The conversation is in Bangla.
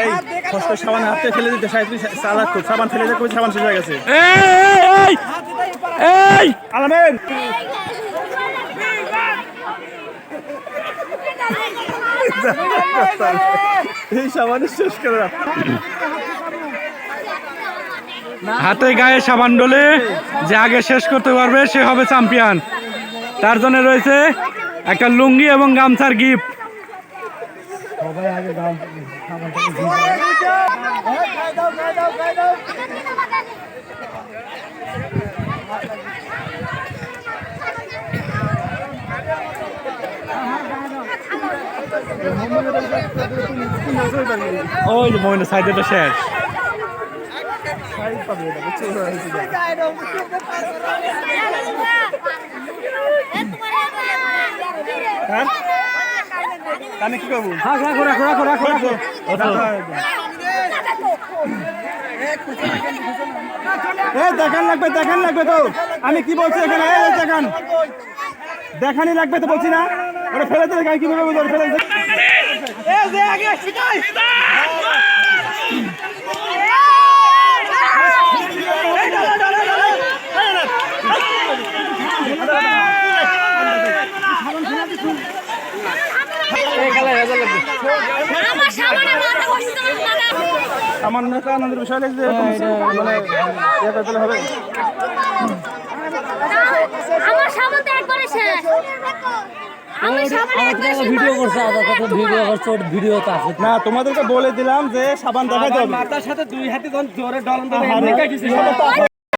এই কষ্ট সাবান হাতে ফেলে দিতে চালাক খুব সাবান ফেলে দিতে সাবান শেষ হয়ে গেছে। এই এই আলামিন এই সাবান শেষ করে হাতে গায়ে সাবান ডলে যে আগে শেষ করতে পারবে সে হবে চ্যাম্পিয়ন। তার জন্য রয়েছে একটা লুঙ্গি এবং গামছার গিফট। ওই যে মহিলা সাইডে তো শেষ। আমি কি করবো? দেখান লাগবে তো। আমি কি বলছি এখানে? দেখানি লাগবে তো বলছি না। ওরা ফেলে দিলে কি করবো? ফেলে আমার নেতা আনন্দের বিষয় লাগছে মানে ইয়ে করতে হবে। আমার সামনে একবারে শেষ। আমি সামনে একবারে ভিডিও করছে ভিডিও আছে না, তোমাদেরকে বলে দিলাম যে সাবান দেখাইতে হবে। মাথার সাথে দুই হাতে জোরে ডলন